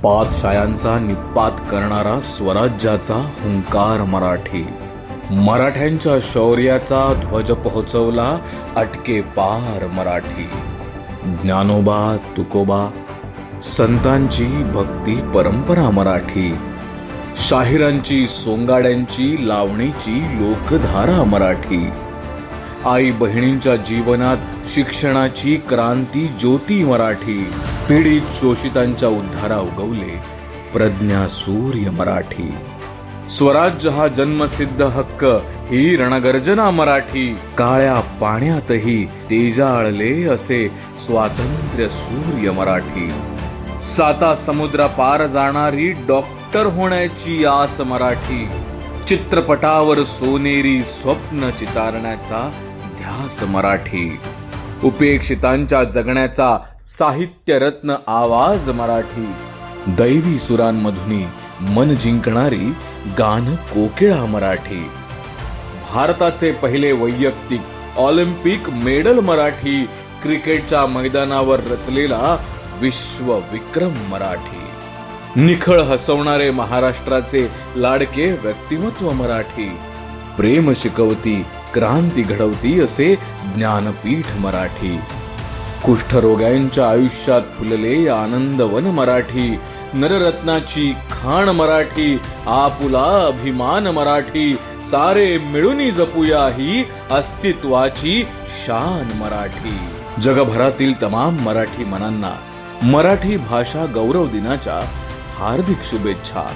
पातशायांचा निपात करणारा स्वराज्याचा हुंकार मराठी, मराठ्यांच्या शौर्याचा ध्वज पोहोचवला अटके पार मराठी। ज्ञानोबा तुकोबा संतांची भक्ती परंपरा मराठी, शाहिरांची सोंगाड्यांची लावणीची लोकधारा मराठी। आई बहिणींच्या जीवनात शिक्षणाची क्रांती ज्योती मराठी, पीडित शोषितांच्या उद्धारा उगवले प्रज्ञा सूर्य मराठी। स्वराज्य हा जन्मसिद्ध हक्क ही रणगर्जना मराठी, काळ्या पाण्यातही तेजाळले असे स्वातंत्र्य सूर्य मराठी। साता समुद्र पार जाणारी डॉक्टर होण्याची आस मराठी, चित्रपटावर सोनेरी स्वप्न चितारण्याचा ध्यास मराठी। उपेक्षितांच्या जगण्याचा साहित्यरत्न आवाज मराठी, दैवी सुरांमधुनी मन जिंकणारी गान कोकिळा मराठी। भारताचे पहिले वैयक्तिक ऑलिम्पिक मेडल मराठी, क्रिकेटच्या मैदानावर रचलेला विश्व विक्रम मराठी। निखळ हसवणारे महाराष्ट्राचे लाडके व्यक्तिमत्व मराठी, प्रेम शिकवती क्रांती घडवती असे ज्ञानपीठ मराठी। कुष्ठरोग्यांच्या आयुष्यात फुलले आनंदवन मराठी, नररत्नाची खाण मराठी, आपुला अभिमान मराठी। सारे मिळून जपूया ही अस्तित्वाची शान मराठी। जगभरातील तमाम मराठी मनांना मराठी भाषा गौरव दिनाच्या हार्दिक शुभेच्छा।